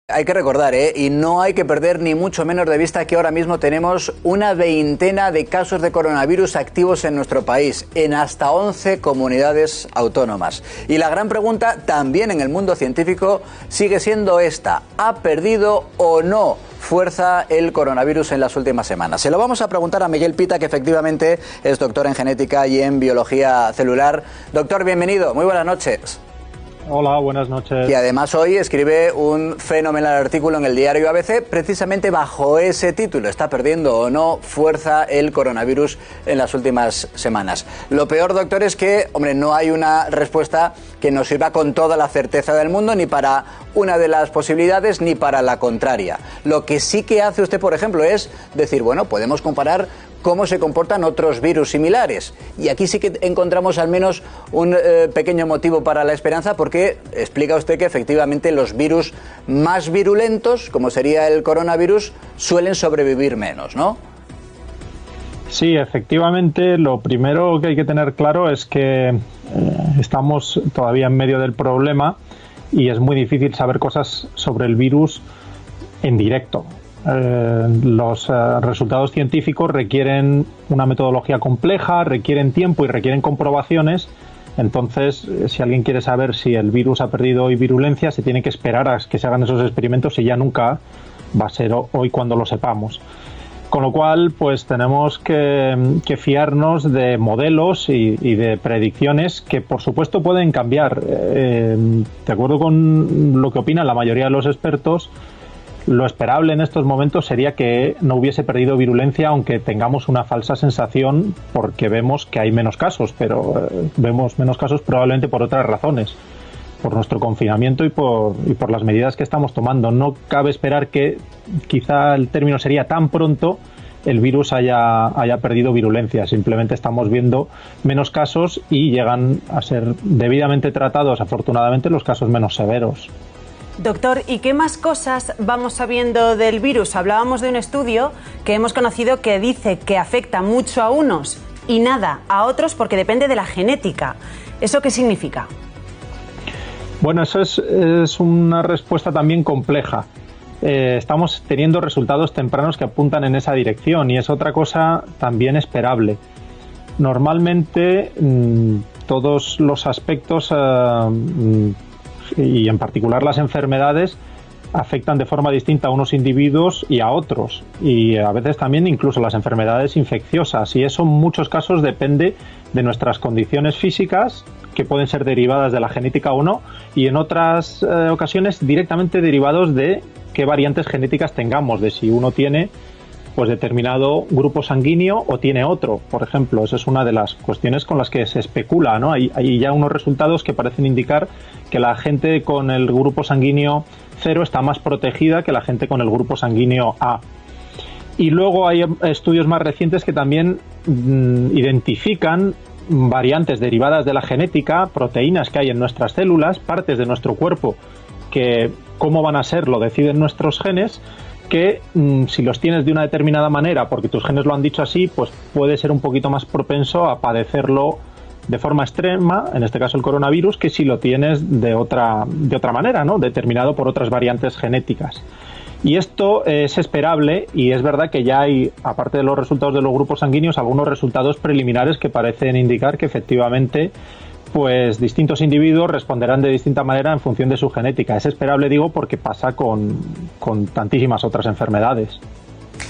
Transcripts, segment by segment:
Hay que recordar, y no hay que perder ni mucho menos de vista que ahora mismo tenemos una veintena de casos de coronavirus activos en nuestro país, en hasta 11 comunidades autónomas. Y la gran pregunta, también en el mundo científico, sigue siendo esta: ¿ha perdido o no fuerza el coronavirus en las últimas semanas? Se lo vamos a preguntar a Miguel Pita, que efectivamente es doctor en genética y en biología celular. Doctor, bienvenido, muy buenas noches. Hola, buenas noches. Y además hoy escribe un fenomenal artículo en el diario ABC precisamente bajo ese título: ¿está perdiendo o no fuerza el coronavirus en las últimas semanas? Lo peor, doctor, es que, hombre, no hay una respuesta que nos sirva con toda la certeza del mundo, ni para una de las posibilidades ni para la contraria. Lo que sí que hace usted, por ejemplo, es decir, bueno, podemos comparar cómo se comportan otros virus similares. Y aquí sí que encontramos al menos un pequeño motivo para la esperanza, porque explica usted que efectivamente los virus más virulentos, como sería el coronavirus, suelen sobrevivir menos, ¿no? Sí, efectivamente, lo primero que hay que tener claro es que estamos todavía en medio del problema y es muy difícil saber cosas sobre el virus en directo. Los resultados científicos requieren una metodología compleja, requieren tiempo y requieren comprobaciones. Entonces, si alguien quiere saber si el virus ha perdido hoy virulencia, se tiene que esperar a que se hagan esos experimentos, y ya nunca va a ser hoy cuando lo sepamos. Con lo cual, pues tenemos que fiarnos de modelos y de predicciones que, por supuesto, pueden cambiar. De acuerdo con lo que opinan la mayoría de los expertos, lo esperable en estos momentos sería que no hubiese perdido virulencia, aunque tengamos una falsa sensación, porque vemos que hay menos casos, pero vemos menos casos probablemente por otras razones, por nuestro confinamiento y por las medidas que estamos tomando. No cabe esperar que, quizá el término sería tan pronto, el virus haya perdido virulencia. Simplemente estamos viendo menos casos y llegan a ser debidamente tratados, afortunadamente, los casos menos severos. Doctor, ¿y qué más cosas vamos sabiendo del virus? Hablábamos de un estudio que hemos conocido que dice que afecta mucho a unos y nada a otros porque depende de la genética. ¿Eso qué significa? Bueno, eso es una respuesta también compleja. Estamos teniendo resultados tempranos que apuntan en esa dirección, y es otra cosa también esperable. Normalmente todos los aspectos y en particular las enfermedades afectan de forma distinta a unos individuos y a otros, y a veces también incluso las enfermedades infecciosas, y eso en muchos casos depende de nuestras condiciones físicas, que pueden ser derivadas de la genética o no, y en otras ocasiones directamente derivados de qué variantes genéticas tengamos, de si uno tiene pues determinado grupo sanguíneo o tiene otro, por ejemplo. Esa es una de las cuestiones con las que se especula, ¿no? Hay ya unos resultados que parecen indicar que la gente con el grupo sanguíneo 0 está más protegida que la gente con el grupo sanguíneo A. Y luego hay estudios más recientes que también identifican variantes derivadas de la genética, proteínas que hay en nuestras células, partes de nuestro cuerpo que cómo van a ser lo deciden nuestros genes, que si los tienes de una determinada manera, porque tus genes lo han dicho así, pues puede ser un poquito más propenso a padecerlo de forma extrema, en este caso el coronavirus, que si lo tienes de otra manera, ¿no? Determinado por otras variantes genéticas. Y esto es esperable, y es verdad que ya hay, aparte de los resultados de los grupos sanguíneos, algunos resultados preliminares que parecen indicar que efectivamente pues distintos individuos responderán de distinta manera en función de su genética. Es esperable, digo, porque pasa con tantísimas otras enfermedades.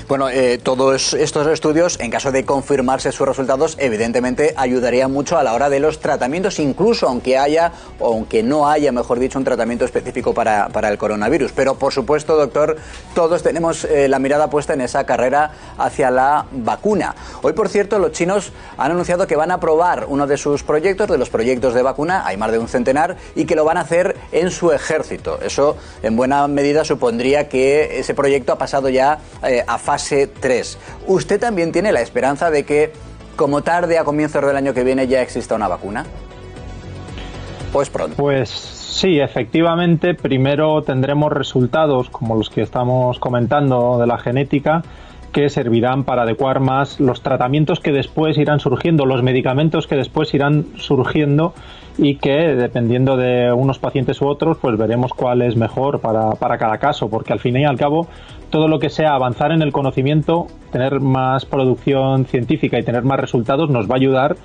Bueno, todos estos estudios, en caso de confirmarse sus resultados, evidentemente ayudarían mucho a la hora de los tratamientos, incluso aunque haya, o aunque no haya, mejor dicho, un tratamiento específico para el coronavirus. Pero, por supuesto, doctor, todos tenemos la mirada puesta en esa carrera hacia la vacuna. Hoy, por cierto, los chinos han anunciado que van a probar uno de sus proyectos, de los proyectos de vacuna, hay más de un centenar, y que lo van a hacer en su ejército. Eso, en buena medida, supondría que ese proyecto ha pasado ya a fase 3. ¿Usted también tiene la esperanza de que, como tarde, a comienzos del año que viene, ya exista una vacuna? Pues pronto. Pues sí, efectivamente, primero tendremos resultados como los que estamos comentando de la genética, que servirán para adecuar más los tratamientos que después irán surgiendo, los medicamentos que después irán surgiendo y que dependiendo de unos pacientes u otros, pues veremos cuál es mejor para cada caso, porque al fin y al cabo todo lo que sea avanzar en el conocimiento, tener más producción científica y tener más resultados nos va a ayudar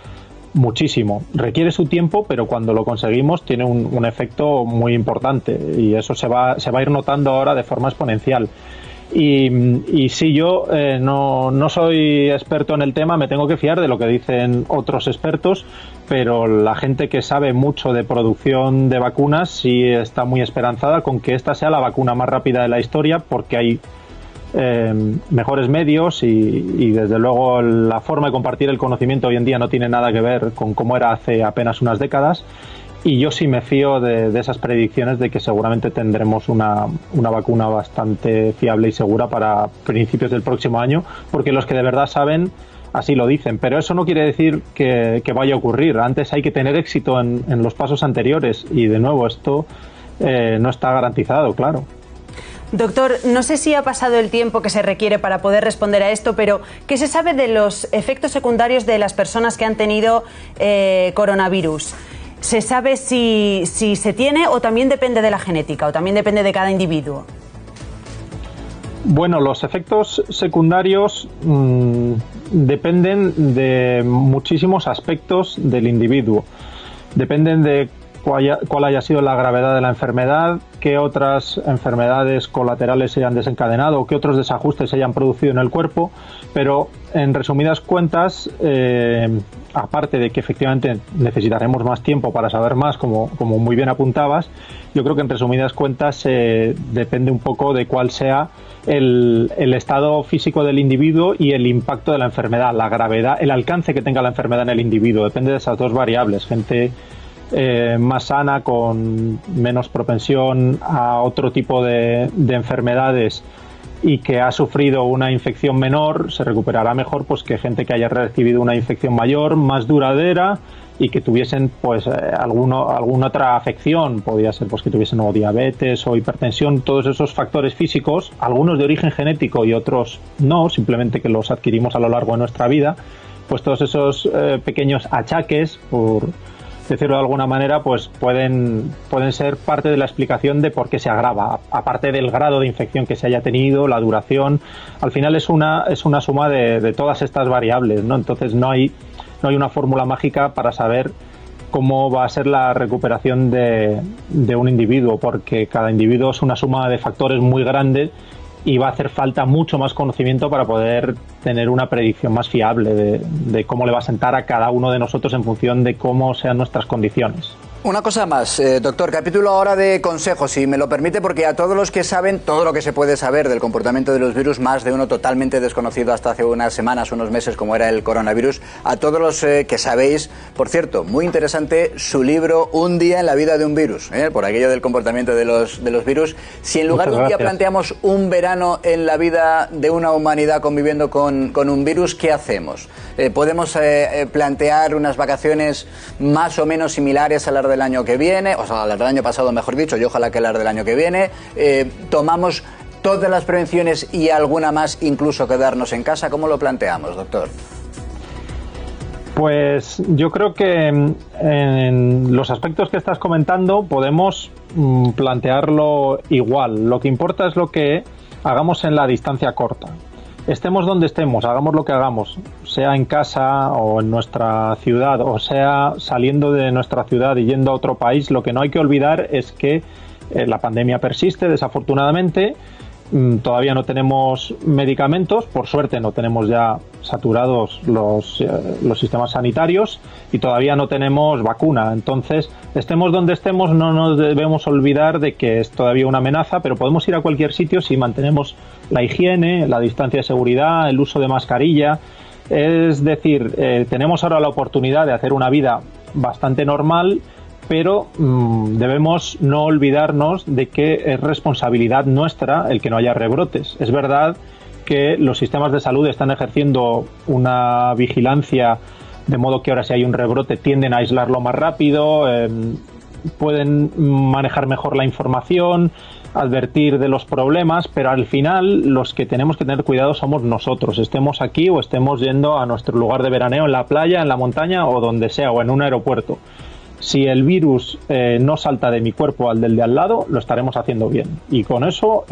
muchísimo. Requiere su tiempo, pero cuando lo conseguimos tiene un efecto muy importante y eso se va a ir notando ahora de forma exponencial. Y sí, yo no soy experto en el tema, me tengo que fiar de lo que dicen otros expertos, pero la gente que sabe mucho de producción de vacunas sí está muy esperanzada con que esta sea la vacuna más rápida de la historia, porque hay mejores medios y desde luego la forma de compartir el conocimiento hoy en día no tiene nada que ver con cómo era hace apenas unas décadas. Y yo sí me fío de esas predicciones de que seguramente tendremos una vacuna bastante fiable y segura para principios del próximo año, porque los que de verdad saben así lo dicen. Pero eso no quiere decir que vaya a ocurrir. Antes hay que tener éxito en los pasos anteriores y de nuevo esto no está garantizado, claro. Doctor, no sé si ha pasado el tiempo que se requiere para poder responder a esto, pero ¿qué se sabe de los efectos secundarios de las personas que han tenido coronavirus? ¿Se sabe si se tiene o también depende de la genética o también depende de cada individuo? Bueno, los efectos secundarios dependen de muchísimos aspectos del individuo. Dependen de cuál haya sido la gravedad de la enfermedad, qué otras enfermedades colaterales se hayan desencadenado, qué otros desajustes se hayan producido en el cuerpo, pero en resumidas cuentas, aparte de que efectivamente necesitaremos más tiempo para saber más, como muy bien apuntabas, yo creo que en resumidas cuentas depende un poco de cuál sea el estado físico del individuo y el impacto de la enfermedad, la gravedad, el alcance que tenga la enfermedad en el individuo. Depende de esas dos variables. Gente más sana, con menos propensión a otro tipo de enfermedades y que ha sufrido una infección menor, se recuperará mejor pues que gente que haya recibido una infección mayor, más duradera y que tuviesen pues alguna otra afección, podría ser pues que tuviesen o diabetes o hipertensión, todos esos factores físicos, algunos de origen genético y otros no, simplemente que los adquirimos a lo largo de nuestra vida, pues todos esos pequeños achaques, por decirlo de alguna manera, pues pueden ser parte de la explicación de por qué se agrava, aparte del grado de infección que se haya tenido, la duración. Al final es una suma de todas estas variables, ¿no? Entonces no hay una fórmula mágica para saber cómo va a ser la recuperación de un individuo, porque cada individuo es una suma de factores muy grande y va a hacer falta mucho más conocimiento para poder tener una predicción más fiable de cómo le va a sentar a cada uno de nosotros en función de cómo sean nuestras condiciones. Una cosa más, doctor, capítulo ahora de consejos, si me lo permite, porque a todos los que saben todo lo que se puede saber del comportamiento de los virus, más de uno totalmente desconocido hasta hace unas semanas, unos meses, como era el coronavirus, a todos los que sabéis, por cierto, muy interesante su libro Un día en la vida de un virus, por aquello del comportamiento de los virus. Si en lugar de un día planteamos un verano en la vida de una humanidad conviviendo con un virus, ¿qué hacemos? ¿Podemos plantear unas vacaciones más o menos similares a las del año que viene, o sea, las del año pasado, mejor dicho, y ojalá que las del año que viene? ¿Tomamos todas las prevenciones y alguna más, incluso quedarnos en casa? ¿Cómo lo planteamos, doctor? Pues yo creo que en los aspectos que estás comentando podemos plantearlo igual. Lo que importa es lo que hagamos en la distancia corta. Estemos donde estemos, hagamos lo que hagamos, sea en casa o en nuestra ciudad, o sea saliendo de nuestra ciudad y yendo a otro país, lo que no hay que olvidar es que la pandemia persiste, desafortunadamente. Todavía no tenemos medicamentos, por suerte no tenemos ya saturados los sistemas sanitarios y todavía no tenemos vacuna. Entonces, estemos donde estemos, no nos debemos olvidar de que es todavía una amenaza, pero podemos ir a cualquier sitio si mantenemos la higiene, la distancia de seguridad, el uso de mascarilla. Es decir, tenemos ahora la oportunidad de hacer una vida bastante normal, pero debemos no olvidarnos de que es responsabilidad nuestra el que no haya rebrotes. Es verdad que los sistemas de salud están ejerciendo una vigilancia, de modo que ahora si hay un rebrote tienden a aislarlo más rápido, pueden manejar mejor la información, advertir de los problemas, pero al final los que tenemos que tener cuidado somos nosotros, estemos aquí o estemos yendo a nuestro lugar de veraneo en la playa, en la montaña o donde sea, o en un aeropuerto. Si el virus no salta de mi cuerpo al del de al lado, lo estaremos haciendo bien. Y con eso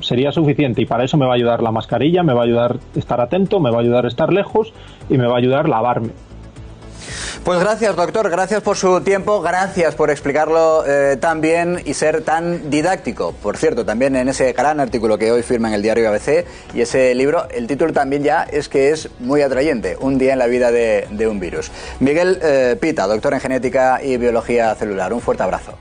sería suficiente. Y para eso me va a ayudar la mascarilla, me va a ayudar estar atento, me va a ayudar estar lejos y me va a ayudar lavarme. Pues gracias, doctor, gracias por su tiempo, gracias por explicarlo tan bien y ser tan didáctico. Por cierto, también en ese gran artículo que hoy firma en el diario ABC y ese libro, el título también ya es que es muy atrayente, Un día en la vida de un virus. Miguel Pita, doctor en genética y biología celular, un fuerte abrazo.